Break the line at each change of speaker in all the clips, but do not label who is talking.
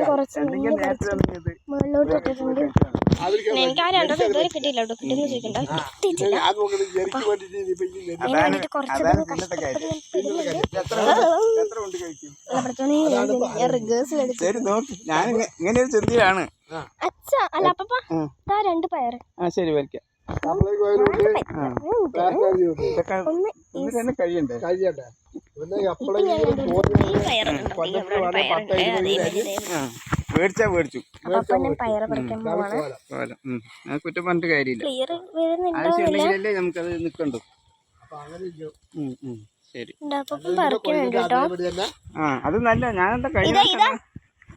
കുറച്ച് മുകളിലോട്ട് ഇട്ടിട്ടുണ്ട്. എനിക്ക് ആ രണ്ടെണ്ണം ഇതുവരെ കിട്ടിയില്ല കേട്ടോ. കിട്ടുമെന്ന് ചോദിക്കണ്ട, കിട്ടിയിട്ടില്ല. അതിന് വേണ്ടിട്ട് കുറച്ച് അച്ഛ അല്ല അപ്പ രണ്ട് പയറ്.
ശരി വരയ്ക്കാം. കുറ്റം പറഞ്ഞിട്ട് കാര്യമില്ല. ആവശ്യമുണ്ടെങ്കിലല്ലേ നമുക്കത് നിക്കണ്ടു. ശരി, അത് നല്ല. ഞാനെന്താ കഴിഞ്ഞ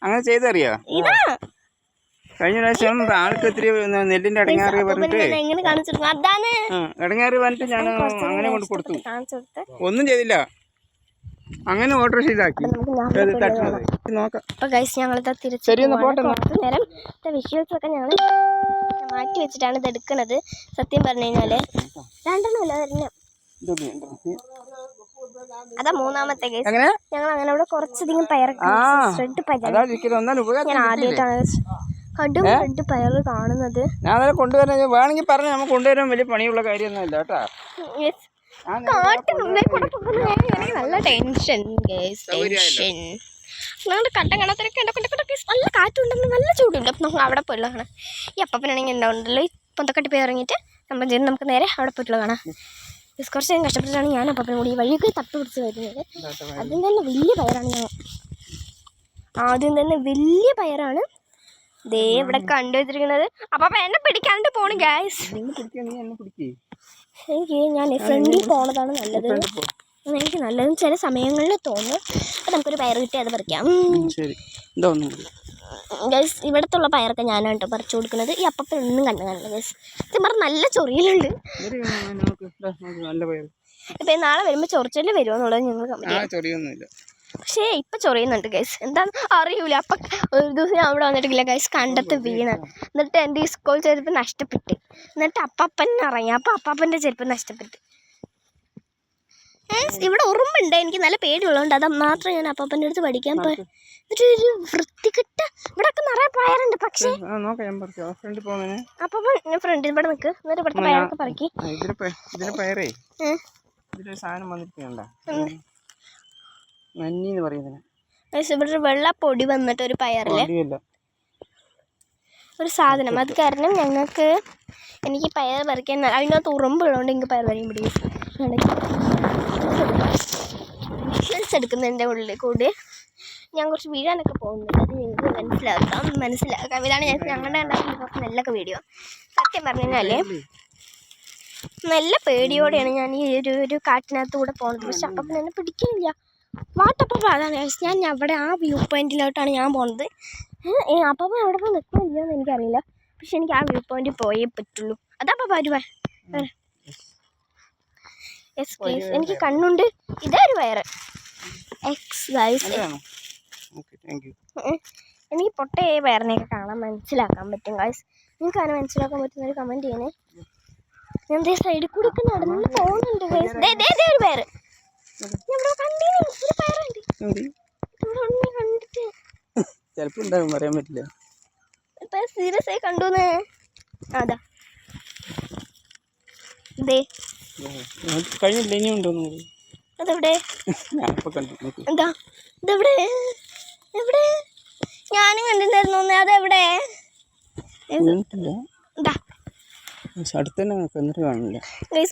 അങ്ങനെ ചെയ്തറിയാ? കഴിഞ്ഞ പ്രാവശ്യം ആൾക്ക് ഇത്തിരി നെല്ലിന്റെ ഇടങ്ങാറ് പറഞ്ഞിട്ട് ഞാൻ അങ്ങനെ കൊണ്ട് കൊടുത്തു. ഒന്നും ചെയ്തില്ല, അങ്ങനെ ഓർഡർ ചെയ്താക്കി.
വിഷ്വൽസ് ഒക്കെ ഞങ്ങൾ മാറ്റി വെച്ചിട്ടാണ് ഇത് എടുക്കുന്നത്. സത്യം പറഞ്ഞു കഴിഞ്ഞാല് രണ്ടെണ്ണമല്ല തന്നെ. അതാ മൂന്നാമത്തെ കേസ്. ഞങ്ങൾ അങ്ങനെ ഇവിടെ കുറച്ചധികം പയറൊക്കെ ഞാൻ ആദ്യമായിട്ടാണ് കടും രണ്ട് പയറ് കാണുന്നത്.
ഞാൻ കൊണ്ടുവരാൻ വേണമെങ്കിൽ പറഞ്ഞു, നമുക്ക് കൊണ്ടുവരാൻ വലിയ പണിയുള്ള കാര്യമൊന്നുമില്ല കേട്ടാ.
കാട്ടിനുള്ളിൽ കൂടെ പോകുന്ന എനിക്ക് നല്ല ടെൻഷൻ. ഞങ്ങളുടെ കട്ടൻ കണത്തിനൊക്കെ നല്ല കാറ്റുണ്ടെന്ന് നല്ല ചൂടുണ്ട്. അപ്പം നമുക്ക് അവിടെ പോയിട്ടുള്ള കാണാം. ഈ അപ്പനാണെങ്കിൽ ഉണ്ടാവുന്നുണ്ടല്ലോ, ഈ പൊന്തക്കട്ടി പോയി ഇറങ്ങിയിട്ട് നമ്മൾ ചെയ്യുന്നത് നമുക്ക് നേരെ അവിടെ പോയിട്ടുള്ള കാണാം. കുറച്ച് നേരം കഷ്ടപ്പെട്ടിട്ടാണ് ഞാൻ അപ്പനും കൂടി ഈ വഴിയൊക്കെ തപ്പി പിടിച്ച് വരുന്നത്. ആദ്യം തന്നെ വലിയ പയറാണ്. ആദ്യം തന്നെ വലിയ പയറാണ് ദേ ഇവിടെ കണ്ടുവച്ചിരിക്കുന്നത്. അപ്പൊ എന്നെ പിടിക്കാണ്ട് പോണു ഗൈസ്. എനിക്ക് ഞാൻ ഫ്രണ്ടിൽ പോണതാണ് നല്ലത്. എനിക്ക് നല്ലതും ചില സമയങ്ങളിൽ തോന്നും. അപ്പൊ നമുക്കൊരു പയർ കിട്ടി അത് പറിക്കാം. ഗൈസ് ഇവിടത്തുള്ള പയറൊക്കെ ഞാനാണ് കേട്ടോ പറിച്ചു കൊടുക്കുന്നത്. ഈ അപ്പൻ ഒന്നും കണ്ടു കാണില്ല ഗൈസ്. സത്യം നല്ല ചൊറിയലുണ്ട്. ഇപ്പൊ നാളെ വരുമ്പോ ചൊറിച്ചല് വരുമോ എന്നുള്ളത് ഞങ്ങൾ കമന്റ്. പക്ഷേ ഇപ്പം ചൊറിയുന്നുണ്ട് ഗൈസ്, എന്താണെന്ന് അറിയൂല. അപ്പം ഒരു ദിവസം ഞാൻ അവിടെ വന്നിട്ടില്ല ഗൈസ്, കണ്ടത്ത് വീണ്. എന്നിട്ട് എൻ്റെ ഈ സ്കൂൾ ചെരുപ്പ് നഷ്ടപ്പെട്ട്. എന്നിട്ട് അപ്പൻ ഇറങ്ങി. അപ്പം അപ്പാപ്പൻ്റെ ചെരുപ്പ് നഷ്ടപ്പെട്ട്. ഇവിടെ ഉറുമ്പുണ്ട്, എനിക്ക് നല്ല പേടിയുള്ളതുകൊണ്ട് അത് മാത്രം ഞാൻ അപ്പാപ്പൻ്റെ അടുത്ത് പഠിക്കാൻ പോയി. എന്നിട്ട് ഒരു വൃത്തികെട്ട ഇവിടെ ഒക്കെ നിറയെ പയറുണ്ട്. പക്ഷേ അപ്പാപ്പൻ ഫ്രണ്ടിൽ ഇവിടെ നിൽക്ക്. എന്നിട്ട് ഇവിടുത്തെ പയറൊക്കെ പറക്കി. ഇവിടെ വെള്ള പൊടി വന്നിട്ട് ഒരു പയറില് ഒരു സാധനം. അത് കാരണം ഞങ്ങൾക്ക് എനിക്ക് പയർ പറിക്കാൻ അതിനകത്ത് ഉറുമ്പുള്ളതുകൊണ്ട് എനിക്ക് പയർ പറിയാൻ പിടിക്കും. വിഷ്വൽസ് എടുക്കുന്നതിൻ്റെ ഉള്ളിൽ കൂടി ഞാൻ കുറച്ച് വീഴാനൊക്കെ പോകുന്നുണ്ട്. അത് നിങ്ങൾക്ക് മനസ്സിലാക്കാം. ഇതാണ് ഞങ്ങളുടെ ഉണ്ടാക്കുന്ന കുറച്ച് നെല്ലൊക്കെ വീഡിയോ. സത്യം പറഞ്ഞു കഴിഞ്ഞാൽ നല്ല പേടിയോടെയാണ് ഞാൻ ഈ ഒരു കാട്ടിനകത്ത് കൂടെ പോകുന്നത്. പക്ഷെ അപ്പം എന്നെ പിടിക്കുന്നില്ല. വാട്ടപ്പം അതാണ് ഞാൻ അവിടെ ആ വ്യൂ പോയിന്റിലോട്ടാണ് ഞാൻ പോകുന്നത്. അപ്പം അവിടെ പോയി നിൽക്കുന്നില്ലെന്ന് എനിക്കറിയില്ല. പക്ഷെ എനിക്ക് ആ വ്യൂ പോയിന്റിൽ പോയേ പറ്റുള്ളൂ. അതപ്പം വരുവേ. യെസ് പ്ലീസ്, എനിക്ക് കണ്ണുണ്ട്. ഇതൊരു വയറ് എനിക്ക് പൊട്ടയെ വയറിനെയൊക്കെ കാണാൻ മനസ്സിലാക്കാൻ പറ്റും ഗൈസ്. നിങ്ങൾക്ക് അതിനെ മനസ്സിലാക്കാൻ പറ്റുന്നൊരു കമൻറ്റ് ചെയ്യണേ. ഞാൻ ദേ സൈഡിൽ കൂടെ ഒക്കെ നടന്നു പോകുന്നുണ്ട് ഗൈസ്. ഒരു വയറ്
പറയാൻ പറ്റില്ല.
സീരിയസ് ആയി കണ്ടുന്നേ. അതാ
കഴിഞ്ഞില്ല, ഇനിയുണ്ടോ?
അതെവിടെ? എന്താ ഇതെവിടെ? എവിടെ? ഞാനും കണ്ടിട്ടുണ്ടായിരുന്നു. അതെവിടെ?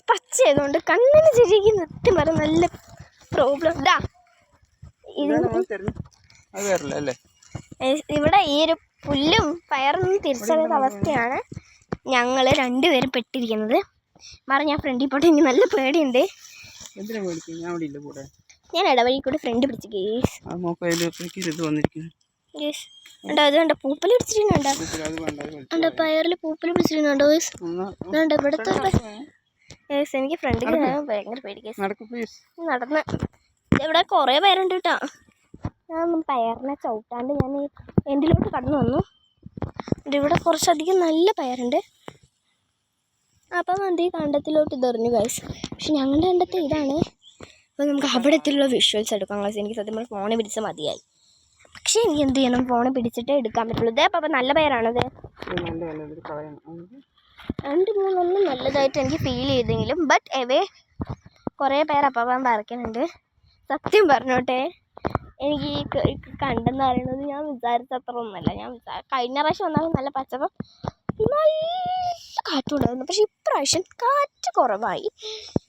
പച്ച ആയതുകൊണ്ട് കണ്ണിന് ചിരിക്കും. സത്യം പറ നല്ല പ്രോബ്ലം. ഇവിടെ ഈ ഒരു പുല്ലും പയറൊന്നും തിരിച്ചറിയാത്ത അവസ്ഥയാണ് ഞങ്ങൾ രണ്ടുപേരും പെട്ടിരിക്കുന്നത്. ഞാൻ ഫ്രണ്ടിൽ പോട്ടെ, എനിക്ക് നല്ല പേടിയുണ്ട്. ഞാൻ ഇടവഴി കൂടെ ഫ്രണ്ട് പിടിച്ചു കേസ്. അത് കണ്ട പൂപ്പൽ പിടിച്ചിട്ടുണ്ടോ? പയറിൽ പൂപ്പൽ പിടിച്ചിട്ടുണ്ടോ? ഇവിടുത്തെ എനിക്ക് ഫ്രണ്ടിൽ ഭയങ്കര പേടി കേസ്. നടന്ന് ഇവിടെ കുറേ പയറുണ്ട് കേട്ടോ. ഞാൻ പയറിനെ ചവിട്ടാണ്ട് ഞാൻ എൻഡിലോട്ട് കടന്നു വന്നു. ഇവിടെ കുറച്ചധികം നല്ല പയറുണ്ട്. അപ്പം മന്തി കണ്ടത്തിലോട്ട് ഇതെറിഞ്ഞു ഗൈസ്. പക്ഷെ ഞങ്ങളുടെ കണ്ടത്ത് ഇതാണ്. അപ്പോൾ നമുക്ക് അവിടത്തിലുള്ള വിഷ്വൽസ് എടുക്കാം ഗൈസ്. എനിക്ക് സത്യം പറഞ്ഞാൽ ഫോണിൽ പിടിച്ചാൽ മതിയായി. പക്ഷേ എനിക്ക് എന്ത് ചെയ്യണം, ഫോണ് പിടിച്ചിട്ടേ എടുക്കാൻ പറ്റുള്ളൂ. ഇതേ അപ്പം നല്ല പയറാണത്. രണ്ട് മൂന്നെണ്ണം നല്ലതായിട്ട് എനിക്ക് ഫീൽ ചെയ്തെങ്കിലും ബട്ട് കുറേ പേർ അപ്പം പറിക്കുന്നുണ്ട്. സത്യം പറഞ്ഞോട്ടെ, എനിക്ക് ഈ കണ്ടെന്ന് പറയുന്നത് ഞാൻ വിചാരിച്ചത്ര ഒന്നുമല്ല. കഴിഞ്ഞ പ്രാവശ്യം വന്നാലും നല്ല പച്ചപ്പം നല്ല കാറ്റുണ്ടായിരുന്നു. പക്ഷെ ഇപ്രാവശ്യം കാറ്റ് കുറവായി.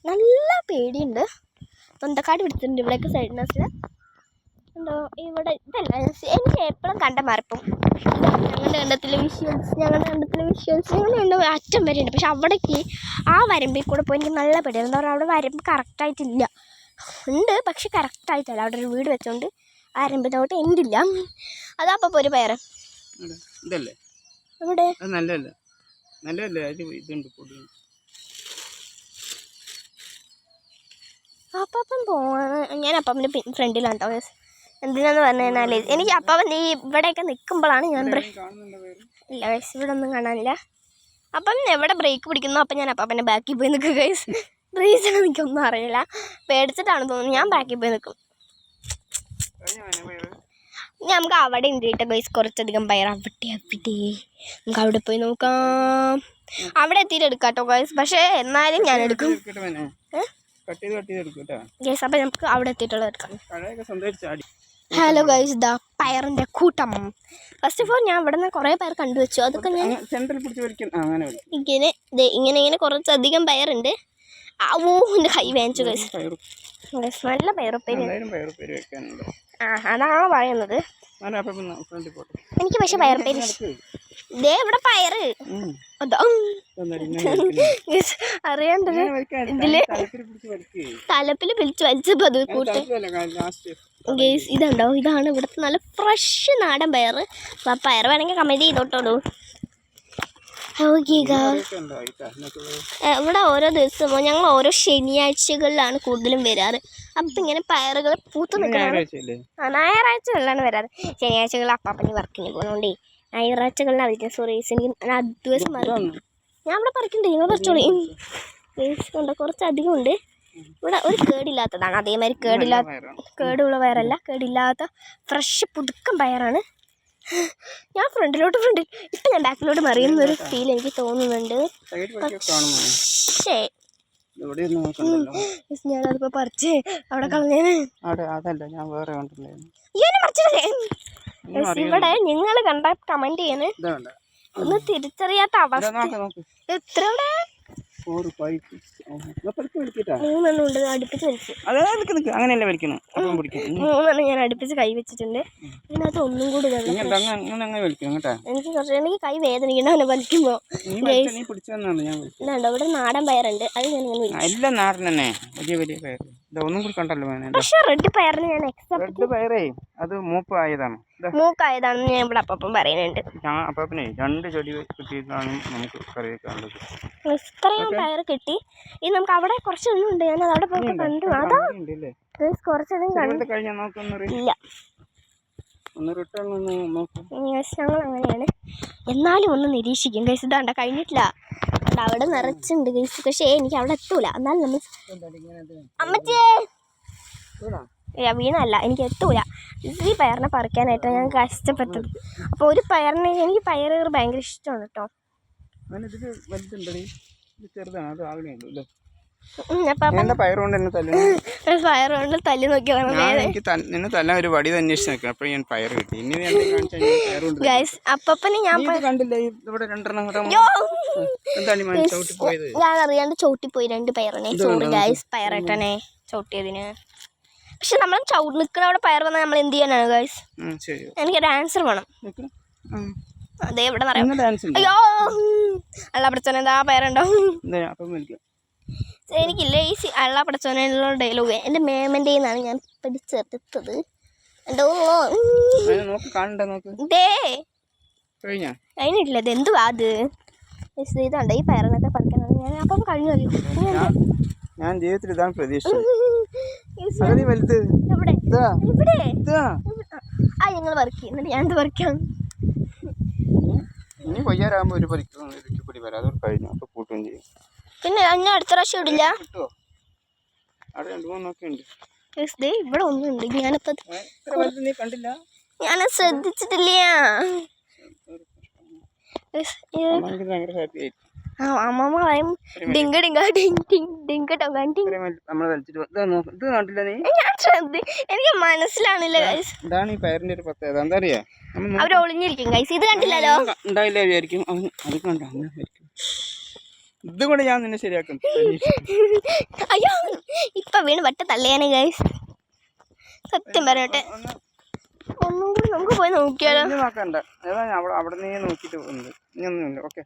നല്ല പേടിയുണ്ട്. തൊണ്ടക്കാട് പിടിച്ചിട്ടുണ്ട് ഇവിടെയൊക്കെ സൈഡിനകത്ത് ഉണ്ടോ. ഇവിടെ ഇതല്ല, എനിക്ക് എപ്പോഴും കണ്ടം മറപ്പും. ഞങ്ങളുടെ കണ്ടത്തിലെ വിഷ്വൽസ് ഞങ്ങളുടെ അറ്റം വരെ ഉണ്ട്. പക്ഷെ അവിടേക്ക് ആ വരമ്പിൽ കൂടെ പോയി എനിക്ക് നല്ല പേടിയാണ്. എന്താ പറയുക, അവിടെ വരമ്പ് കറക്റ്റായിട്ടില്ല. ഉണ്ട് പക്ഷെ കറക്റ്റായിട്ടല്ല. അവിടെ ഒരു വീട് വെച്ചോണ്ട് ആ വരമ്പിനോട്ട് എന്തില്ല. അതപ്പോൾ ഒരു പയറ് ഇവിടെ അപ്പം ഞാൻ അപ്പൻ്റെ ഫ്രണ്ടിലാണ് കേട്ടോ. എന്തിനാന്ന് പറഞ്ഞു കഴിഞ്ഞാൽ എനിക്ക് അപ്പം ഈ ഇവിടെയൊക്കെ നിൽക്കുമ്പോഴാണ് ഞാൻ ഇല്ല ഗൈസ്, ഇവിടെ ഒന്നും കാണാനില്ല. അപ്പം എവിടെ ബ്രേക്ക് പിടിക്കുന്നു അപ്പം ഞാൻ അപ്പൻ്റെ ബാക്കിൽ പോയി നിൽക്കും ഗൈസ്. റീസൺ എനിക്കൊന്നും അറിയില്ല, പേടിച്ചിട്ടാണ് തോന്നുന്നു. ഞാൻ ബാക്കിൽ പോയി നിൽക്കും. നമുക്ക് അവിടെ ഉണ്ട് ഗൈസ് കുറച്ചധികം പയർ. അവിടെ നമുക്ക് അവിടെ പോയി നോക്കാം. അവിടെ എത്തിയിട്ട് എടുക്കാം കേട്ടോ ഗൈസ്. പക്ഷേ എന്നാലും ഞാൻ എടുക്കും ഗൈസ്. അപ്പം നമുക്ക് അവിടെ എത്തിയിട്ടുള്ളത് എടുക്കാം. ഹലോ ഗൈസ്, ഇതാ പയറിൻ്റെ കൂട്ടം. ഫസ്റ്റ് ഓഫ് ഓൾ ഞാൻ ഇവിടെ നിന്ന് കുറേ പയർ കണ്ടുവച്ചു. അതൊക്കെ ഞാൻ ഇങ്ങനെ കുറച്ചധികം പയറുണ്ട്. എൻ്റെ കൈ വേവിച്ചു ഗൈസ്. നല്ല പയറുപ്പേരി. അതാണോ പറയുന്നത്? എനിക്ക് പക്ഷെ പയറുപ്പേരി ഇതേ ഇവിടെ പയറ് അതാ അറിയാണ്ടത്. ഇതില് തലപ്പില് പിടിച്ച് വലിച്ചപ്പോ അത് കൂട്ട് ഗേസ്. ഇതുണ്ടോ, ഇതാണ് ഇവിടുത്തെ നല്ല ഫ്രഷ് നാടൻ പയറ്. ആ പയറ് വേണമെങ്കിൽ കമന്റ് ചെയ്തോട്ടോളൂ. ഇവിടെ ഓരോ ദിവസമോ ഞങ്ങൾ ഓരോ ശനിയാഴ്ചകളിലാണ് കൂടുതലും വരാറ്. അപ്പം ഇങ്ങനെ പയറുകൾ പൂത്ത് നിൽക്കുന്നത് ഞായറാഴ്ചകളിലാണ് വരാറ്. ശനിയാഴ്ചകളിൽ അപ്പാപ്പന് വർക്കിന് പോകുന്നുണ്ടേ. ഞായറാഴ്ചകളിൽ അതിൻ്റെ സോറീസ് എനിക്ക് ദിവസം ഞാൻ ഇവിടെ പറിക്കണ്ടേ, നിങ്ങൾ പറിച്ചോളി. കൊണ്ട് കുറച്ചധികം ഉണ്ട്. ഇവിടെ ഒരു കേടില്ലാത്തതാണ്. അതേമാതിരി കേടുള്ള പയറല്ല, കേടില്ലാത്ത ഫ്രഷ് പുതുക്കം പയറാണ്. ഞാൻ ഫ്രണ്ടിൽ ഇപ്പം ഞാൻ ബാക്കിലോട്ട് മറിയുന്നൊരു ഫീൽ എനിക്ക് തോന്നുന്നുണ്ട്. പക്ഷേ ഞാനതിപ്പോ പറിച്ച് അവിടെ കളഞ്ഞേന്. ഇവിടെ നിങ്ങൾ കണ്ട കമന്റ് ചെയ്യണേ. ഒന്ന് തിരിച്ചറിയാത്ത അവസ്ഥ. എത്ര മൂന്നെണ്ണം ഉണ്ട് അടുപ്പിച്ച് വലിച്ചു. മൂന്നെണ്ണം ഞാൻ അടുപ്പിച്ച് കൈ വെച്ചിട്ടുണ്ട്. അതിനകത്ത് ഒന്നും കൂടി എനിക്ക് കൈ വേദനിക്കണ വലിക്കുമ്പോ. ഇതുണ്ടോ ഇവിടെ നാടൻ പയറുണ്ട്, അത് ഞാൻ ഇങ്ങനെ പക്ഷെ റെഡ് പയറിന് ഞാൻ മൂക്കായതാണെന്ന് ഞാൻ ഇവിടെ അപ്പം പറയുന്നുണ്ട്. ഇത്രയും പയർ കിട്ടി. ഇനി നമുക്ക് അവിടെ കുറച്ചൊന്നും ഉണ്ട്. ഞാൻ അവിടെ പോയി കണ്ടു. അതാ കുറച്ചധികം ഇല്ല. ഞങ്ങൾ അങ്ങനെയാണ്. എന്നാലും ഒന്ന് നിരീക്ഷിക്കും ഗൈസ്. ഇതാണ്ട കഴിഞ്ഞിട്ടില്ല, അവിടെ നിറച്ചുണ്ട് ഗൈസ്. പക്ഷേ എനിക്ക് അവിടെ എത്തൂല. എന്നാലും നമ്മൾ അമ്മച്ചേ വീണല്ല, എനിക്ക് എത്തൂല. ഈ പയറിനെ പറിക്കാനായിട്ടാണ് ഞാൻ കഷ്ടപ്പെട്ടത്. അപ്പോൾ ഒരു പയറിന് എനിക്ക് പയറ് ഭയങ്കര ഇഷ്ടമാണ് കേട്ടോ.
പയറുകൊണ്ട്
തല്ലി നോക്കിയതാണ്. അപ്പന് ഞാൻ അറിയാണ്ട് ചവിട്ടിപ്പോയി 2 പയറിനെ. Sorry guys, പയറേട്ടനെ ചവിട്ടിയതിന്. പക്ഷെ നമ്മൾ നിൽക്കുന്ന അവിടെ പയർ വന്നാൽ നമ്മൾ എന്ത് ചെയ്യാനാണ് ഗൈസ്? എനിക്കൊരു ആൻസർ വേണം. അതെ ഇവിടെ അയ്യോ അള്ള പഠിച്ചോനെ എന്താ പയറുണ്ടാവും. എനിക്കില്ല ഈ അള്ള പഠിച്ചോനുള്ള ഡയലോഗ് എൻ്റെ മേമൻ്റെ നിന്നാണ് ഞാൻ പഠിച്ചെടുത്തത്. കഴിഞ്ഞിട്ടില്ല. ഇത് എന്തുവാ അത്? ഇതുണ്ട് ഈ പയറിനൊക്കെ പറിക്കാനാണ് ഞാൻ. അപ്പം കഴിഞ്ഞു.
ഞാൻ ജീവിതത്തിൽ ഇതാണ് പ്രതീക്ഷിച്ചത്.
ഞങ്ങൾ പറിക്കും, എന്നിട്ട് ഞാൻ എന്ത് പറിക്കാം? പിന്നെ ഞാൻ അടുത്ത പ്രാവശ്യം ഇടില്ല. ഇവിടെ ഒന്നുണ്ട്. ഞാനിപ്പോ ഞാൻ ശ്രദ്ധിച്ചിട്ടില്ല.
ഭയങ്കര ഹാപ്പി ആയി.
അമ്മമ്മ പറയും ഡിങ്ക ഡിങ്ക ഡിങ് ഡിങ് ഡിങ്ക ടൊങ്ക ഡിങ്. എനിക്ക് മനസ്സിലാണില്ല ഗൈസ്.
ഇതാണ് ഈ പയറിന്റെ ഒരു പ്രത്യേകത. എന്താ അറിയാ,
അവര് ഒളിഞ്ഞിരിക്കും ഗൈസ്. ഇത് കണ്ടില്ലല്ലോ.
ഉണ്ടായില്ല വിചാരിക്കും. അത് കണ്ട ഇതുകൊണ്ട് ഞാൻ നിന്നെ ശരിയാക്കും.
അയ്യോ ഇപ്പൊ വീണ് വട്ട തള്ളിയാനെ ഗൈസ്. സത്യം പറയട്ടെ, ഒന്നും കൂടി നമുക്ക് പോയി നോക്കിയാലോ.
നോക്കണ്ട, ഏതാ അവിടെ നീ നോക്കിട്ട് പോകുന്നത്. ഇനിയൊന്നുമില്ല. ഓക്കെ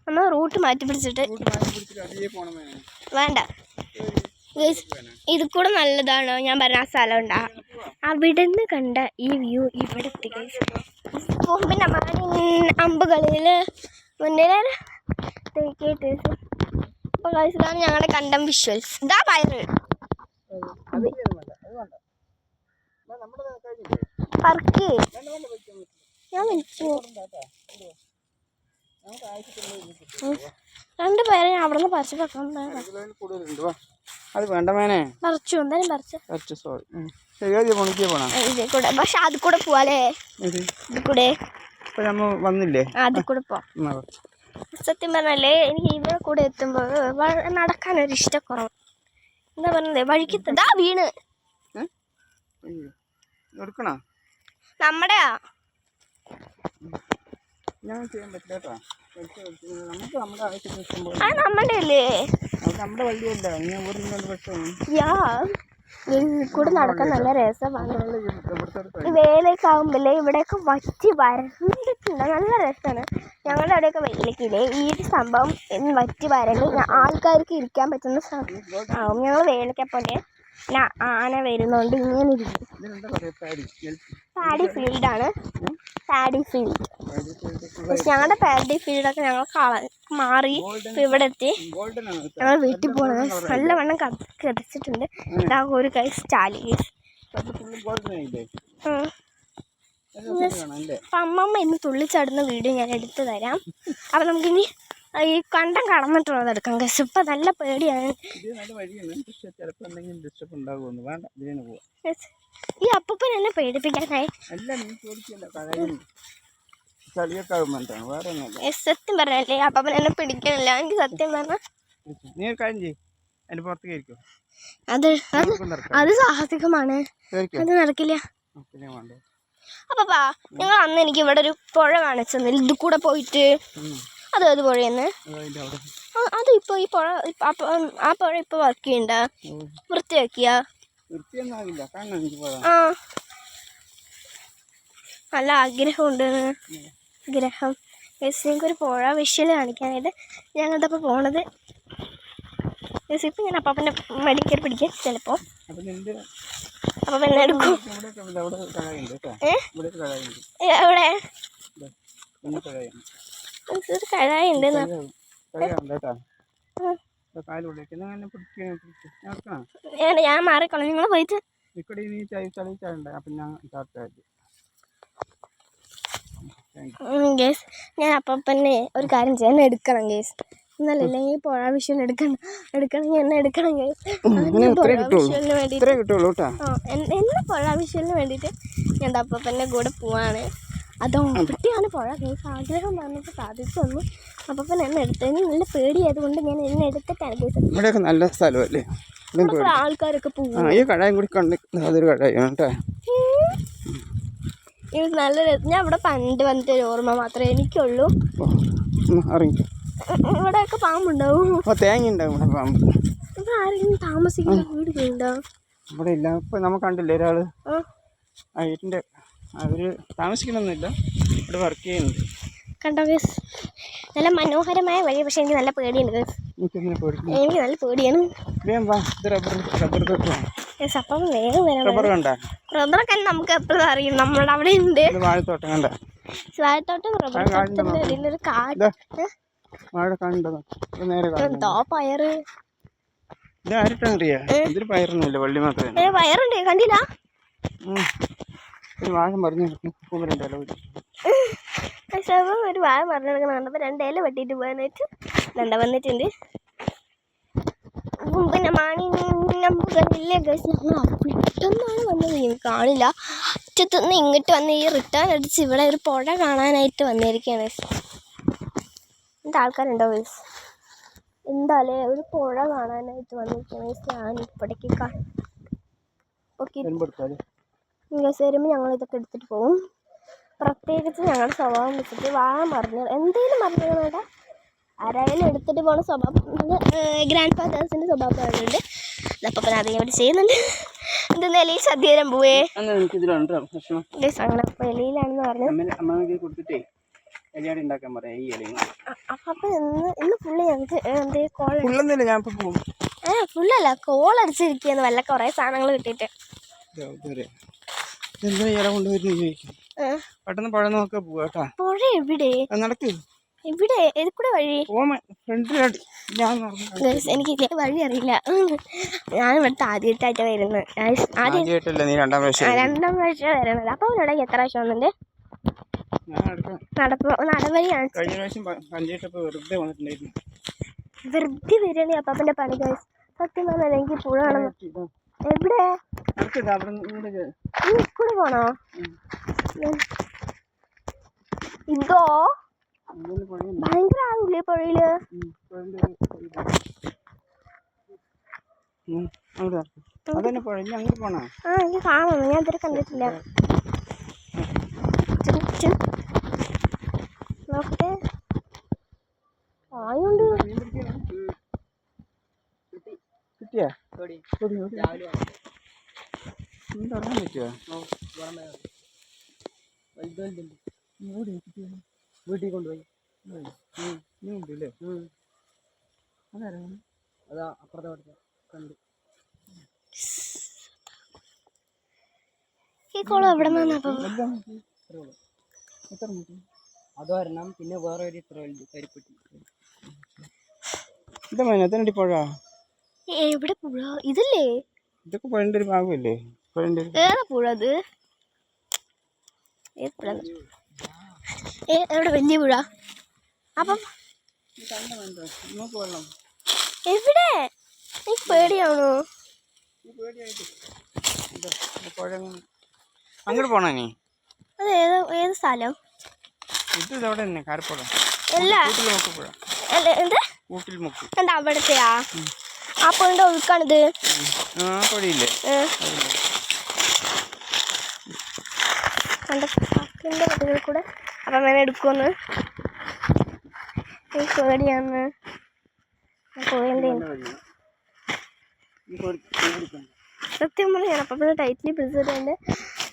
നമ്മൾ റൂട്ട് മാറ്റി പിടിച്ചിട്ട് വേണ്ട ഗൈസ്. ഇത് കൂടെ നല്ലതാണ് ഞാൻ പറഞ്ഞ ആ സ്ഥലം ഉണ്ടാ. അവിടെ നിന്ന് കണ്ട ഈ വ്യൂ ഇവിടെ എത്തി ഗൈസ്. പിന്നെ അമ്പുകളിൽ മുന്നിലെ കേട്ട്. അപ്പോൾ ഗൈസ് ഇതാണ് ഞങ്ങളുടെ കണ്ടം വിഷ്വൽസ്. ഇതാ പയറ് പറക്കി ഞാൻ വിളിച്ചു. 2 പേരെ അവിടെ നിന്ന് പറിച്ചു വെക്കണം.
അത് വേണ്ട മേനെ
പറിച്ചു എന്തായാലും
പറിച്ചു. സോറി
ഇതിൽ കൂടെ. പക്ഷെ അതിൽ കൂടെ പോവാലേ. ഇതിൽ കൂടെ
വന്നില്ലേ?
അതിൽ കൂടെ പോവാം. സത്യം പറഞ്ഞാലേ എനിക്ക് ഇവിടെ കൂടെ എത്തുമ്പോൾ നടക്കാനൊരു ഇഷ്ടക്കുറവ്. എന്താ പറഞ്ഞത് വഴിക്കെത്താ വീണ് നമ്മുടെയാ. നമ്മുടെ അല്ലേ കൂടെ നടക്കാൻ നല്ല രസമാണ്. വേലൊക്കെ ആകുമ്പോഴേ ഇവിടെയൊക്കെ വറ്റി വരണ്ടിട്ടുണ്ട്. നല്ല രസമാണ്. ഞങ്ങളുടെ അവിടെയൊക്കെ വെയിലേക്കില്ലേ ഈ ഒരു സംഭവം വറ്റി വരണ്ട് ആൾക്കാർക്ക് ഇരിക്കാൻ പറ്റുന്ന ആവും. ഞങ്ങൾ വേലക്കപ്പോലെ ആന വരുന്നോണ്ട് ഇങ്ങനെ ഇരിക്കും. പാഡി ഫീൽഡാണ്. Paddy field. പക്ഷെ ഞങ്ങളുടെ പാഡി ഫീൽഡൊക്കെ ഞങ്ങൾ മാറി ഇവിടെ എത്തി. ഞങ്ങൾ വീട്ടിൽ പോകണം. നല്ലവണ്ണം കത്തിച്ചിട്ടുണ്ട്. ഇതാ ഒരു കൈ ചാലി. അപ്പം അമ്മമ്മ ഇന്ന് തുള്ളിച്ചാടുന്ന വീഡിയോ ഞാൻ എടുത്തു തരാം. അപ്പം നമുക്കിനി ഈ കണ്ടം കടന്നിട്ടുള്ളത് എടുക്കാം. പക്ഷെ ഇപ്പം നല്ല പേടിയാണ്. ഈ അപ്പൂപ്പൻ എന്നെ പേടിപ്പിക്കാനായി. സത്യം പറഞ്ഞല്ലേ അപ്പൂപ്പൻ എന്നെ പിടിക്കണില്ല. എനിക്ക് സത്യം പറഞ്ഞ അത് സാഹസികമാണ്. അത് നടക്കില്ല. അപ്പാ നിങ്ങൾ അന്ന് എനിക്ക് ഇവിടെ ഒരു പുഴ കാണിച്ചു തന്നില്ല? ഇത് കൂടെ പോയിട്ട് അത് പുഴയെന്ന്. അത് ഇപ്പൊ ഈ പുഴ ആ പുഴ ഇപ്പൊ വർക്ക് ചെയ്യണ്ട, വൃത്തിയാക്കിയ. ആ നല്ല ആഗ്രഹമുണ്ട്. ഗ്രഹം ഞങ്ങൾക്കൊരു പുഴ വിഷ്വൽ കാണിക്കാനായിട്ട് ഞങ്ങളിതപ്പോൾ പോണത്. ഇപ്പം ഞാൻ അപ്പാപ്പൻ്റെ മടിക്കറി പിടിക്കാൻ ചിലപ്പോൾ അപ്പം എന്നെ എടുക്കും. എവിടെ ഒരു കഴായി ഉണ്ട്. ഞാൻ മാറിക്കോളാം. നിങ്ങൾ പോയിട്ട് ഗേസ് ഞാൻ അപ്പന്നെ ഒരു കാര്യം ചെയ്യാൻ എടുക്കണം ഗേസ്. എന്നല്ലേ ഈ പുഴ വിഷ്വൽ എടുക്കണമെങ്കിൽ എന്നെ എടുക്കണം ഗേസ്. വിഷ്വലിന് വേണ്ടിയിട്ട് എന്നെ പുഴ വിഷ്വലിന് വേണ്ടിയിട്ട് ഞാൻ അപ്പന്നെ കൂടെ പോവാണ്. അത് ഒപ്പിട്ടിയാണ് പുഴ ഗേസ്. ആഗ്രഹം പറഞ്ഞപ്പോൾ സാധിച്ചു വന്നു. അപ്പം എന്നെ എടുത്തതിന് നല്ല പേടിയായതുകൊണ്ട് ഞാൻ എന്നെ എടുത്തിട്ടാണ് ഗേസ്.
ഇവിടെയൊക്കെ നല്ല സ്ഥലമല്ലേ,
ആൾക്കാരൊക്കെ പോകും.
ഈ കടായും കൂടി കണ്ട് അതൊരു കടായാണ് കേട്ടോ.
ഇത് നല്ല രസം. ഞാൻ ഇവിടെ പണ്ട് വന്നിട്ട് ഒരു ഓർമ്മ മാത്രമേ എനിക്കുള്ളൂ. ഇവിടെയൊക്കെ പാമ്പുണ്ടാവും.
തേങ്ങ ഉണ്ടാവും പാമ്പ്.
ഇവിടെ ആരെങ്കിലും താമസിക്കുന്ന വീട് ഉണ്ടോ?
ഇവിടെ ഇല്ല. ഇപ്പൊ നമുക്ക് കണ്ടില്ലേ ഒരാള് വീട്ടിന്റെ അവര് താമസിക്കണമെന്നില്ല, ഇവിടെ വർക്ക് ചെയ്യുന്നുണ്ട്.
കണ്ടോ ഗേസ്, നല്ല മനോഹരമായ വഴി. പക്ഷെ എനിക്ക് നല്ല പേടിയുണ്ട് ഗേസ്. എനിക്ക് നല്ല പേടിയാണ്. അപ്പം വേഗം വരാം. റബ്ബറൊക്കെ നമുക്ക് എപ്പോഴും അറിയും. നമ്മളുടെ അവിടെ ഉണ്ട് വാഴത്തോട്ടം. റബ്ബർ ഇടയിലൊരു കാട്. എന്തോ പയറ്.
പയറൊന്നുമില്ല, വള്ളി മാത്രമേ.
പയറുണ്ട് കണ്ടില്ല.
ഒരു വാഴ മറിഞ്ഞു
ഒരു വാഴ മറിഞ്ഞെടുക്കണം. കണ്ടപ്പോൾ 2 ഇല വെട്ടിയിട്ട് പോകാനായിട്ട് വന്നിട്ടുണ്ട്. പിന്നെ മാണില്ലേ ഗൈസ് ഞങ്ങൾ പെട്ടെന്നാണ് വന്നത് നിങ്ങൾക്ക് കാണില്ല അറ്റത്തുനിന്ന് ഇങ്ങോട്ട് വന്ന് ഈ റിട്ടേൺ അടിച്ച് ഇവിടെ ഒരു പുഴ കാണാനായിട്ട് വന്നിരിക്കുകയാണ് എന്താ ആൾക്കാരുണ്ടോ ഗൈസ് എന്താല്ലേ ഒരു പുഴ കാണാനായിട്ട് വന്നിരിക്കുകയാണ് ഞാൻ ഇപ്പോഴേക്ക് ഓക്കെ ഗൈസ് വരുമ്പോൾ ഞങ്ങൾ ഇതൊക്കെ എടുത്തിട്ട് പോകും പ്രത്യേകിച്ച് ഞങ്ങളുടെ സ്വഭാവം വെച്ചിട്ട് മറിഞ്ഞത് എന്തെങ്കിലും മറിഞ്ഞത് വേണ്ട ആരായാലും എടുത്തിട്ട് പോകുന്ന സ്വഭാവം ഗ്രാൻഡ് ഫാദേഴ്സിൻ്റെ സ്വഭാവം ആയതുകൊണ്ട് അതപ്പം അതേ ഇവിടെ ചെയ്യുന്നുണ്ട് ഇത് നിലയിൽ സദ്യ തരാൻ പോവേ അങ്ങനെ വെളിയിലാണെന്ന് പറഞ്ഞു അപ്പൊ ഇന്ന് ഫുള്ള് ഞങ്ങൾക്ക് ഫുള്ളല്ല കോൾ അടിച്ചിരിക്കുകയെന്ന് വല്ല കുറേ സാധനങ്ങൾ കിട്ടിയിട്ട് പുഴ എവിടെ ഇവിടെ ഏതിക്കൂടെ വഴി എനിക്ക് ഇതേ വഴി അറിയില്ല ഞാൻ ഇവിടുത്തെ ആദ്യമായിട്ടായിട്ട് വരുന്നത് രണ്ടാം പ്രാവശ്യം വരുന്നത് അപ്പൊ ഇവിടെ എത്ര പ്രാവശ്യം വന്നിട്ടുണ്ട് നടവഴിയാണ് വെറുതെ വരികയാണെങ്കിൽ അപ്പാപ്പന്റെ പണി സത്യം പറഞ്ഞാൽ എനിക്ക് പുഴ കാണുന്നു എവിടെ കൂടെ പോണോ ഇതോ ഭയങ്കര ആവില്ലേ പുഴയില് എനിക്ക് കാണുന്നു ഞാൻ ഇതുവരെ കണ്ടിട്ടില്ല നോക്കട്ടെ ആയുണ്ട്
വീട്ടിൽ കൊണ്ടുപോയി ഉണ്ടല്ലേ അതാ അപ്പുറത്തെ കണ്ടു
ഈ കുളം എവിടെ നിന്നാ
അതൊരെണ്ണം പിന്നെ വേറെ ഒരു ഇത്ര കരിപ്പെട്ടി ഇതെന്താ പുഴ
എവിടെ പുഴ ഇതല്ലേ
ഇതൊക്കെ പുഴന്റെ ഒരു ഭാഗമല്ലേ
ഏതാ പുഴ അത് എവിടെ വലിയ പുഴ അപ്പം എവിടെ എനിക്ക് പേടിയാണോ
അങ്ങോട്ട് പോണോ നീ
അത് ഏത് സ്ഥലം എന്താ അവിടത്തെയാ ആ പുഴന്റെ ഒഴുക്കാണിത് കണ്ടിന്റെ പട്ടികൾ കൂടെ അപ്പം അങ്ങനെ എടുക്കുമെന്ന് എനിക്ക് പേടിയാന്ന് പോയണ്ടേ സത്യം പറഞ്ഞാൽ ഞാൻ അപ്പം ടൈറ്റ്ലി പിടിച്ചിട്ടുണ്ട്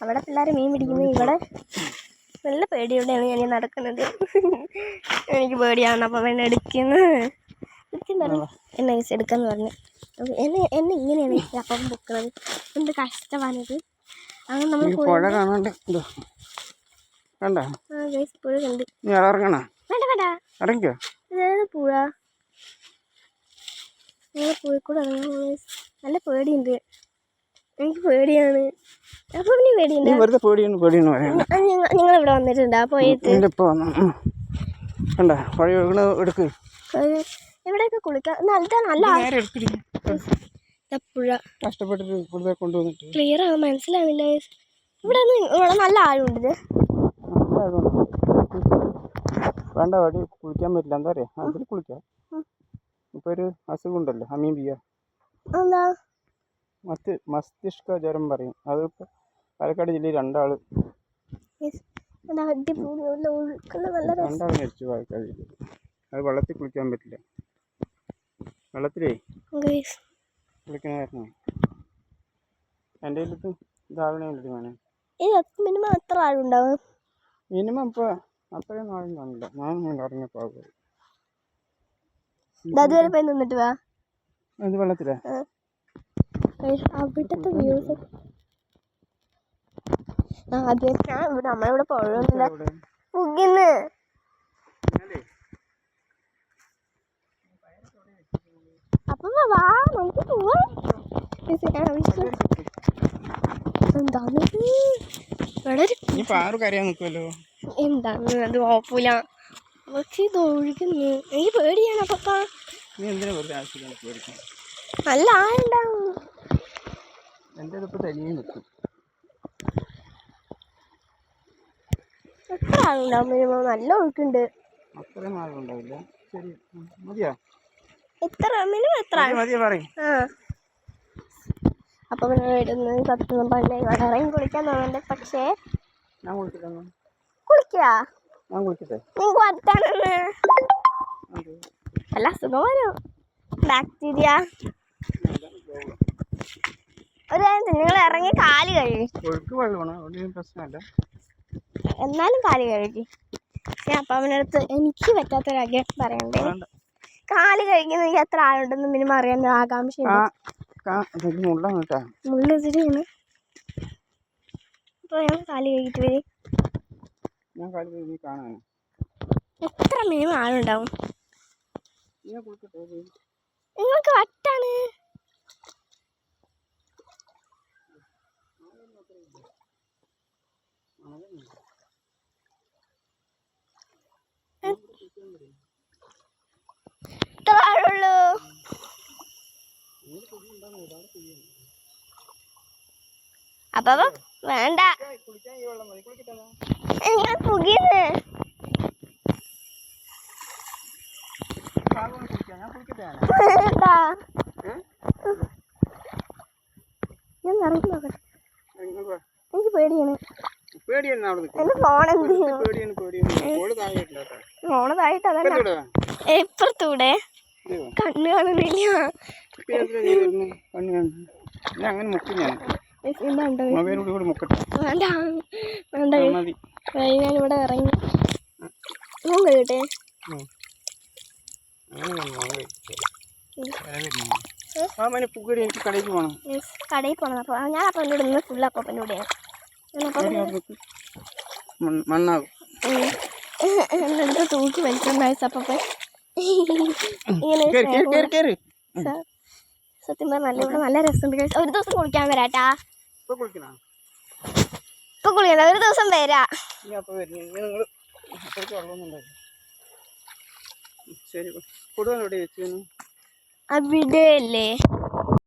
അവിടെ പിള്ളേർ മീൻ പിടിക്കുന്നു ഇവിടെ നല്ല പേടിയോടെയാണ് ഞാൻ നടക്കുന്നത് എനിക്ക് പേടിയാവുന്നു അപ്പം എന്നെ എടുക്കുന്നു സത്യം പറഞ്ഞു എന്നെ ഐസ് എടുക്കാന്ന് പറഞ്ഞു എന്നെ ഇങ്ങനെയാണ് അപ്പം പൊക്കുന്നത് എന്ത് കഷ്ടമാണത് അങ്ങനെ നമ്മൾ പുഴ
കാണാണ്ട്
പുഴ കണ്ട് വേണ്ട വേണ്ട
ഇറങ്ങിക്കോ
ഇതേത് പുഴ ഞങ്ങൾ പുഴക്കൂടെ ഇറങ്ങാൻ നല്ല പേടിയുണ്ട് എനിക്ക് പേടിയാണ് അപ്പൊ നീ പേടിയുണ്ട് നിങ്ങൾ ഇവിടെ വന്നിട്ടുണ്ടോ പോയിട്ട് എവിടെയൊക്കെ കുളിക്കാം നല്ല പുഴ ക്ലിയർ ആവാൻ മനസ്സിലാവില്ല ഇവിടെ നല്ല ആഴമുണ്ട്
വേണ്ട വഴി കുളിക്കാൻ പറ്റില്ല എന്താ പറയാ അതിൽ കുളിക്കാം ഇപ്പൊ ഒരു അസുഖം ഉണ്ടല്ലോ അമീബിയ മസ്തിഷ്ക ജ്വരം പറയും അത് പാലക്കാട് ജില്ലയിൽ രണ്ടാള് മരിച്ചു പാലക്കാട് ജില്ലയിൽ അത് വെള്ളത്തിൽ കുളിക്കാൻ പറ്റില്ല വെള്ളത്തിലേ കുളിക്കണമായിരുന്നു എൻ്റെ കയ്യിലിട്ട് ഇതാകണേണ്ടി വേണേ
മിനിമം എത്ര ആളുണ്ടാവും
മിനിമം ഇപ്പൊ അത്രയും നാളും കാണില്ല ഞാൻ ഇറങ്ങിയപ്പോ
അതുവരെ പോയി നിന്നിട്ട് വാ
അത് വെള്ളത്തിലാ
അവിടുത്തെ വ്യൂസ് നമ്മളിവിടെ പുഴയൊന്നുമില്ല മുങ്ങിന്ന് അപ്പൊ വാ നമുക്ക് പോവാം എന്താണ് അത് കുഴപ്പമില്ല പക്ഷെ ഇത് ഒഴുകുന്നു എനിക്ക് പേടിയാണ് അപ്പ നല്ല ആളുണ്ടാവും.
എൻ്റെ ഇതിപ്പോൾ തനിയെ നിൽക്കും.
എത്ര ആളുണ്ടാവും മിനിമം? നല്ല ഒഴുക്കുണ്ട്.
അത്രയും ആളുണ്ടാവില്ല. ശരി, മതിയോ?
എത്ര മിനിമം എത്ര ആൾ?
മതിയോ പറയും.
ആ അപ്പം പിന്നെ വരുന്നത് സത്യം പണ്ടേ ഇറങ്ങി കുളിക്കാൻ തോന്നുന്നുണ്ട്. പക്ഷേ
ഞാൻ കുളിച്ചിട്ടാ
കുളിക്കാ
ഞാൻ കുളിക്കട്ടെ?
നിങ്ങൾക്ക് വർത്താനെന്ന് അല്ല അസുഖം വരും. ബാക്ടീരിയ. ഒരു കാര്യം നിങ്ങൾ ഇറങ്ങി കാല് കഴുകി.
ഒഴുക്ക് വെള്ളമാണ്, അതുകൊണ്ട് പ്രശ്നമല്ല.
എന്നാലും കാല് കഴുകി. ഞാൻ അപ്പാമ്മൻ്റെ അടുത്ത് എനിക്ക് പറ്റാത്തൊരാഗ്രഹം പറയണ്ടേ. കാല് കഴിക്കുന്ന എത്ര ആളുണ്ടെന്ന് മിനിമം അറിയാൻ ആകാംക്ഷയുണ്ട്. മുള്ളിതിരിയാണ്. അപ്പോൾ ഞാൻ കാല് കഴുകിയിട്ട് വരും. എത്ര മിനിമം ആളുണ്ടാവും? നിങ്ങൾക്ക് വട്ടാണ്. എത്ര ആളുള്ളൂ? അപ്പൊ വേണ്ട, നിങ്ങൾ പുകയുന്നു. വേണ്ട, ഞാൻ ഇറങ്ങി നോക്കട്ടെ. എനിക്ക് പേടിയാണ്. എന്റെ ഫോൺ എന്ത് ചെയ്യും? ഫോണ് താഴെയിട്ട് അതല്ല ഇപ്പുറത്തൂടെ കണ്ണ് കാണുന്നില്ല. വേണ്ട വേണ്ട, ഞാനിവിടെ ഇറങ്ങി കേട്ടെ. കടയിൽ പോകണം. അപ്പോൾ ഞാൻ അപ്പൻ്റെ കൂടെ നിന്ന് ഫുൾ അപ്പൻ്റെ കൂടെയാണ്.
മണ്ണാകും
എന്നെടുത്ത് തൂക്കി വലിച്ചിട്ടുണ്ടായി അപ്പൻ. ഇങ്ങനെ സത്യം പറഞ്ഞാൽ ഇവിടെ നല്ല രസമുണ്ട്. ഒരു ദിവസം കുളിക്കാൻ വരാട്ടാ. ഇപ്പൊ കുളിക്കണ്ട, ഒരു ദിവസം വരാ. അവിടെ അല്ലേ